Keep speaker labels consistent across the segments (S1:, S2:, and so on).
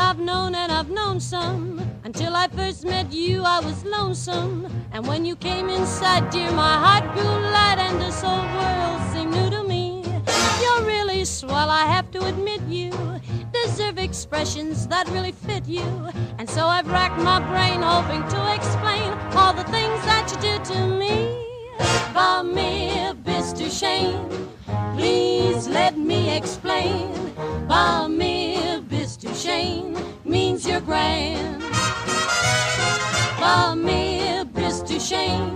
S1: I've known and I've known some. Until I first met you, I was lonesome. And when you came inside, dear, my heart grew light and this whole world seemed new to me. You're really swell, I have to admit you deserve expressions that really fit you. And so I've racked my brain hoping to explain all the things that you did to me. Va me bis du Shane, please let me explain. Va me bis du Shane means you're grand. Va me bis du Shane,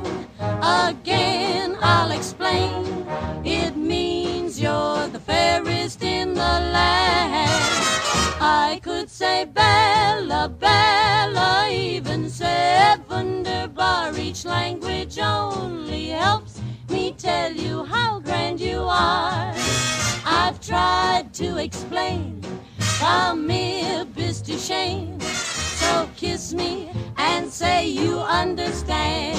S1: again I'll explain. It means you're the fairest in the land. I could say Bella, Bella, even say wunderbar. Each language only helps me tell you how grand you are. I've tried to explain, va me bis du Shane. So kiss me and say you understand.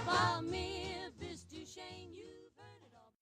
S1: Va me bis du Shane, you've heard it all.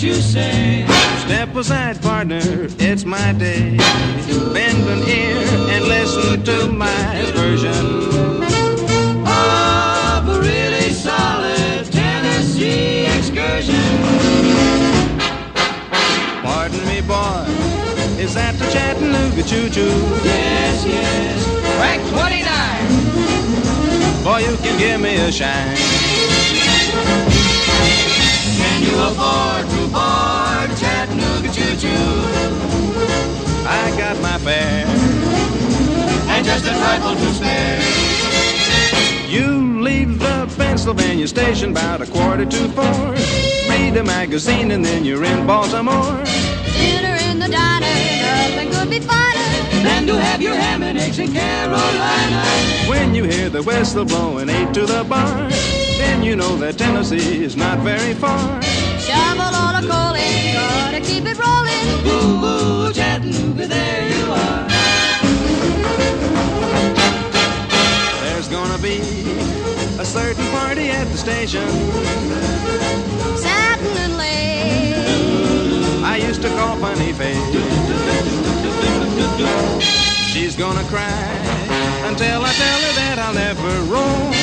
S2: you say?
S3: Step aside, partner, it's my day. Bend an ear and listen to my version
S2: Of a really solid Tennessee excursion.
S3: Pardon me, boy, is that the Chattanooga choo-choo?
S2: Yes, yes, track 29.
S3: Boy, you can give me a shine.
S2: Can you afford to board Chattanooga choo-choo?
S3: I got my fare
S2: And just a trifle to spare.
S3: You leave the Pennsylvania station about 3:45. Read a magazine and then you're in Baltimore.
S1: Dinner in the diner, nothing could be finer
S2: Than to have your ham and eggs in Carolina.
S3: When you hear the whistle blowing 8 to the bar, then you know that Tennessee is not very far.
S1: Shovel on a coal in, gotta keep it rolling.
S2: Ooh, ooh, Chattanooga, there you are.
S3: There's gonna be a certain party at the station
S1: Satin and lace,
S3: I used to call Funny Face. She's gonna cry until I tell her that I'll never roam.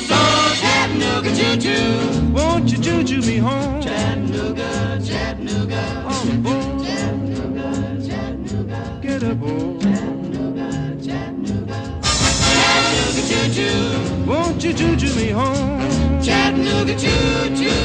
S2: So Chattanooga choo-choo,
S3: Won't you choo-choo me home?
S2: Chattanooga, Chattanooga,
S3: All aboard,
S2: Chattanooga, Chattanooga,
S3: get aboard.
S2: Chattanooga, Chattanooga, Chattanooga choo-choo,
S3: Won't you choo-choo me home?
S2: Chattanooga choo-choo.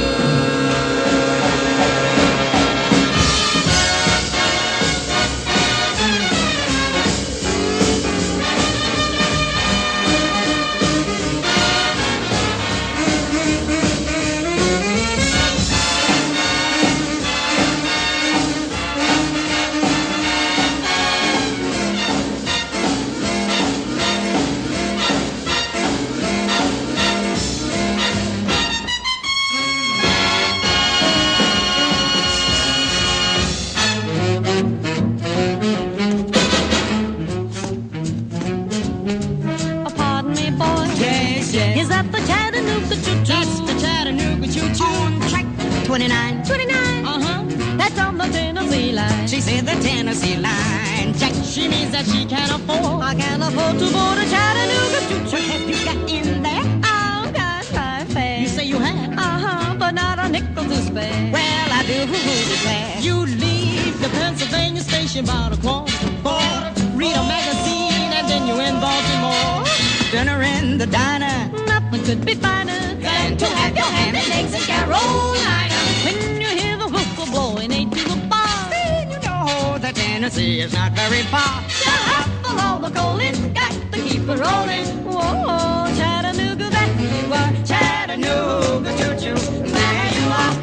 S1: pardon me, boy.
S2: Yes, yes.
S1: Is that the Chattanooga choo-choo?
S2: That's the Chattanooga choo-choo.
S1: On track 29. 29?
S2: Uh-huh.
S1: That's on the Tennessee line.
S2: She said the Tennessee line. Jack, she means that she can't afford.
S1: I can't afford to board a Chattanooga choo-choo.
S2: What have you got in there?
S1: I've got my fare.
S2: You say you have?
S1: Uh-huh, but not a nickel to spare.
S2: Well, I do declare. You leave the Pennsylvania station about 3:45. Read a magazine and then you're in Baltimore. Dinner in the diner.
S1: Nothing could be finer
S2: Than to have your ham and eggs in Carolina.
S1: when you hear the whistle blowing 8 to the bar.
S2: Then you know that Tennessee is not very far.
S1: Shuffle all the coal in, got to keep it rolling. Whoa, Chattanooga, that you are.
S2: Chattanooga choo-choo, there you are.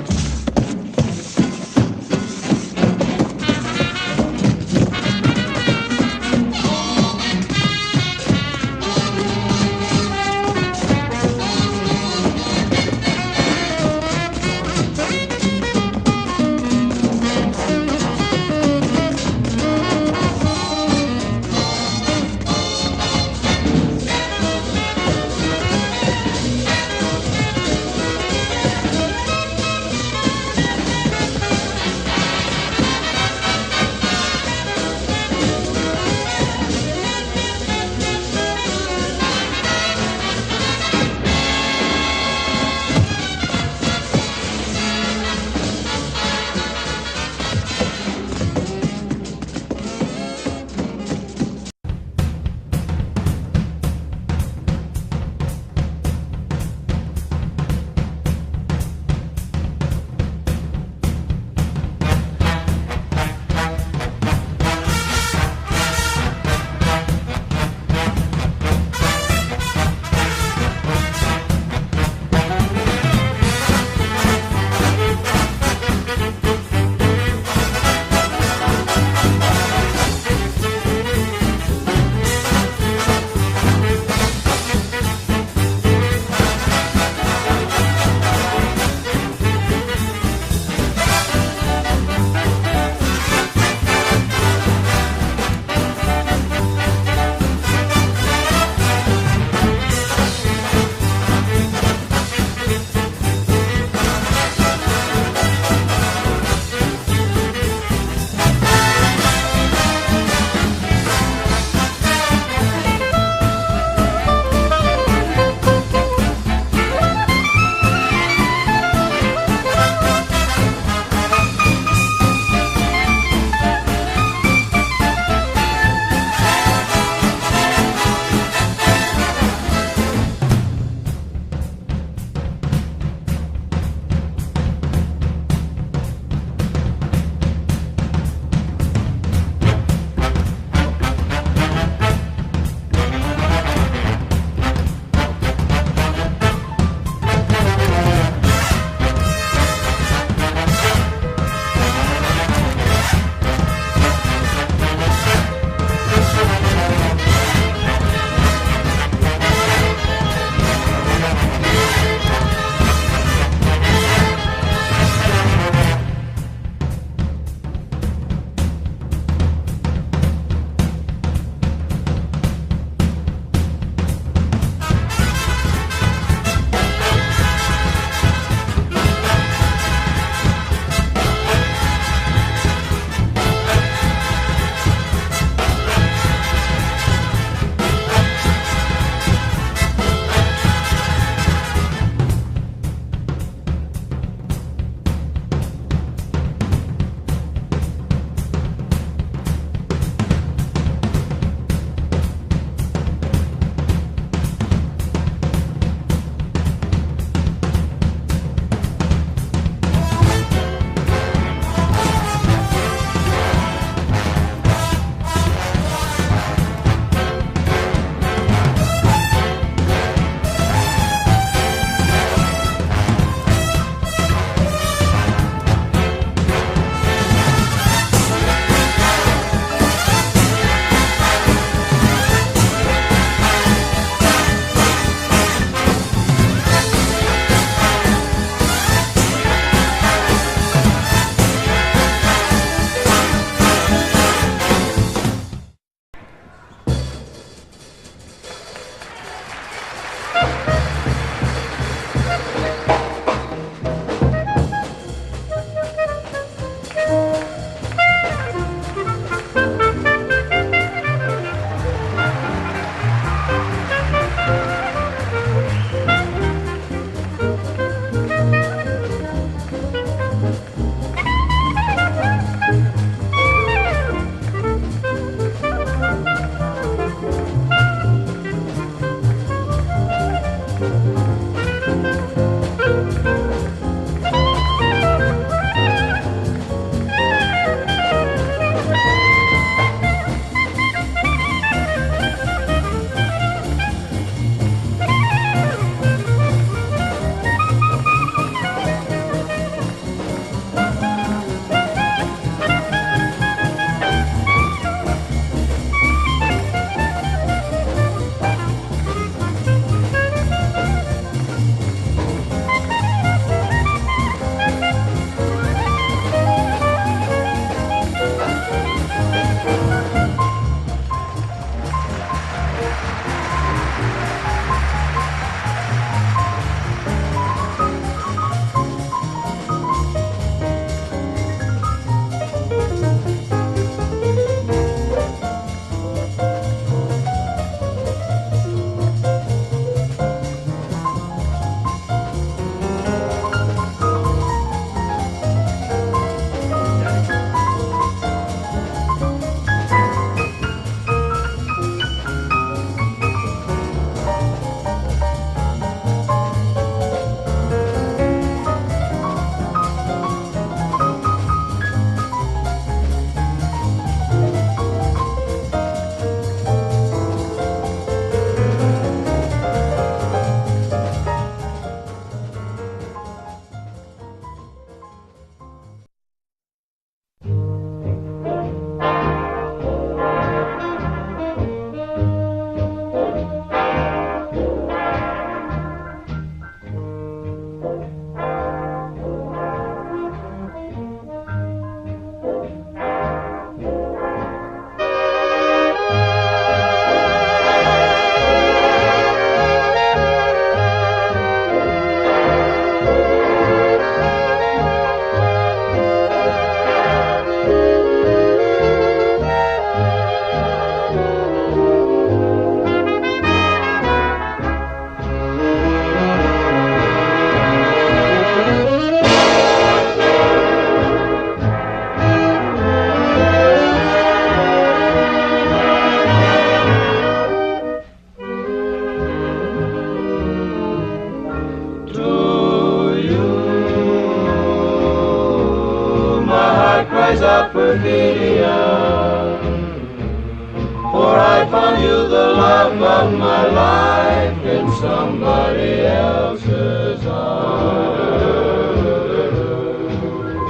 S4: love of my life in somebody else's arms.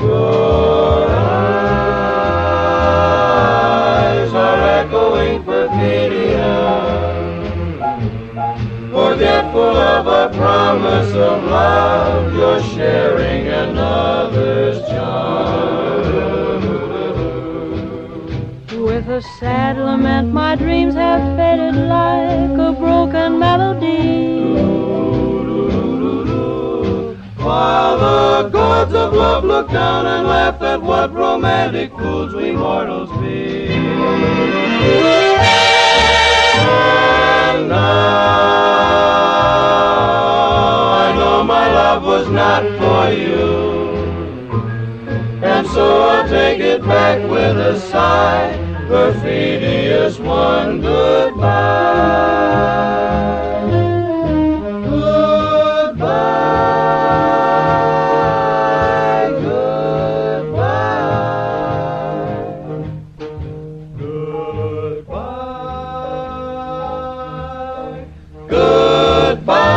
S4: Your eyes are echoing perfidion, forgetful of a promise of love, you're sharing another's charm.
S1: With a sad lament, my dreams have faded like a broken melody.
S4: While the gods of love look down and laugh at what romantic fools we mortals be. And now I know my love was not for you, and so I'll take it back with a sigh. Perfidious one, goodbye. Goodbye, goodbye. Goodbye, goodbye.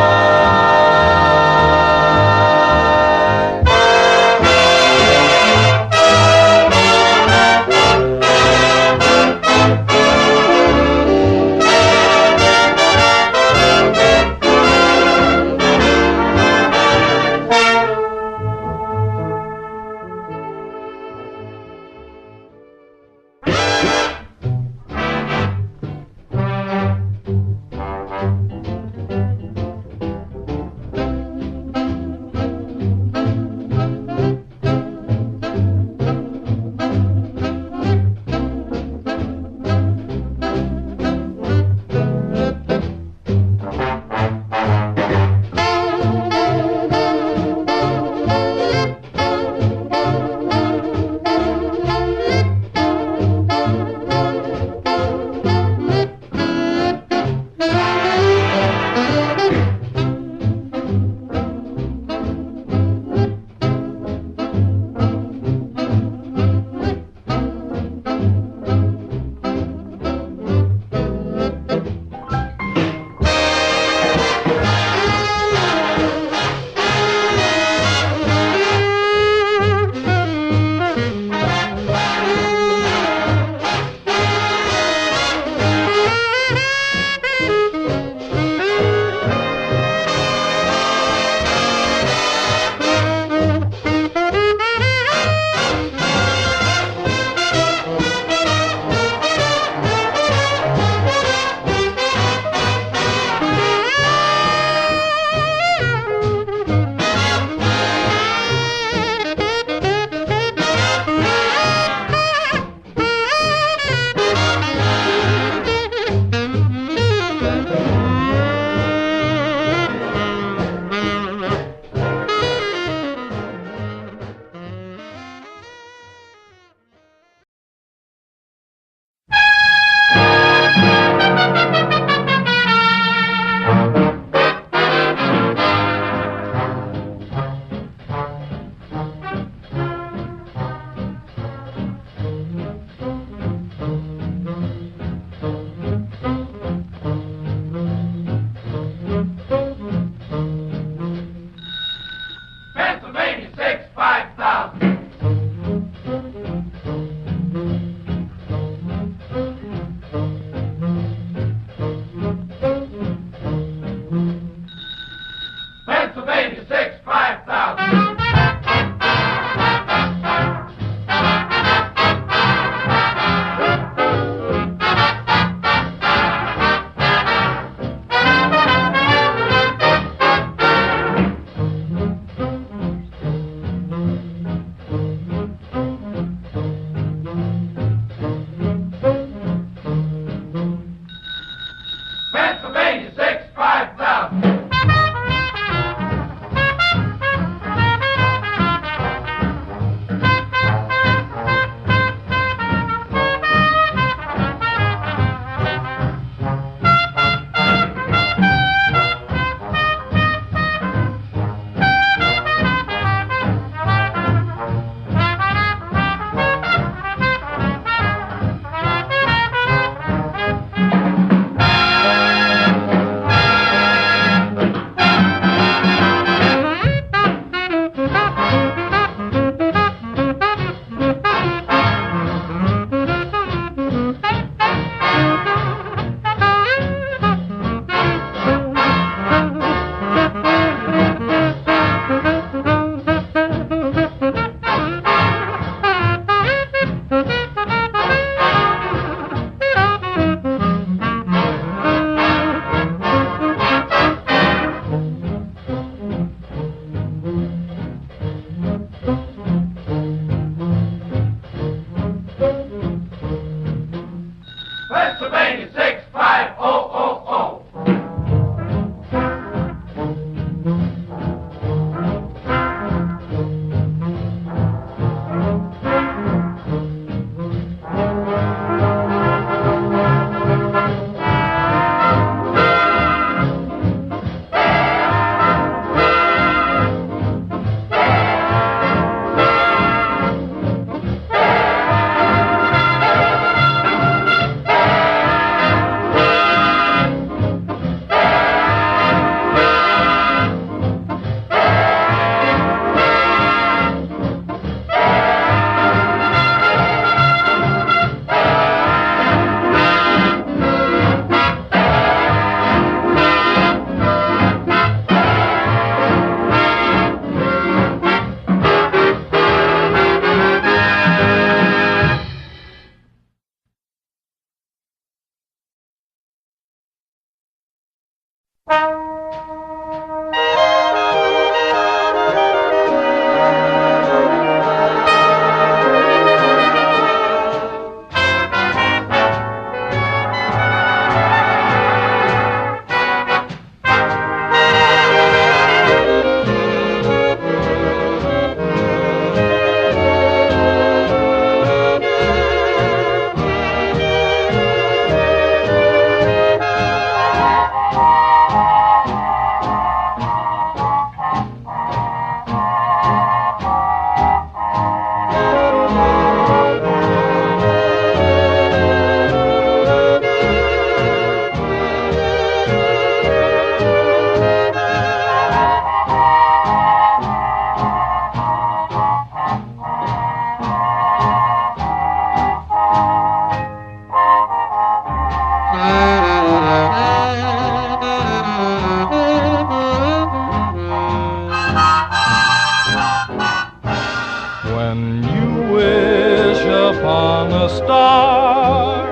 S5: When you wish upon a star,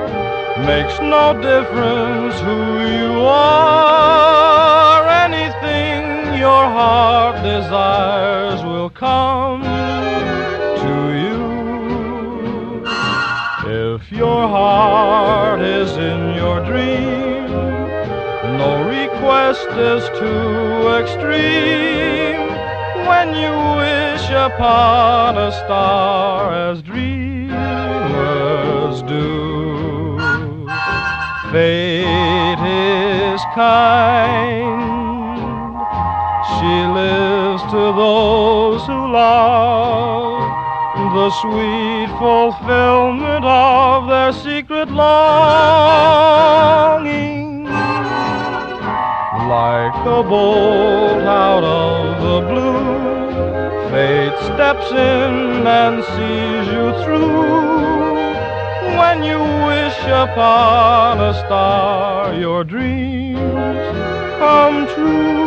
S5: makes no difference who you are. Anything your heart desires will come to you. If your heart is in your dream, no request is too extreme. When you wish upon a star as dreamers do, fate is kind. She lives to those who love the sweet fulfillment of their secret longing. Like a bolt out of the blue, fate steps in and sees you through. When you wish upon a star, your dreams come true.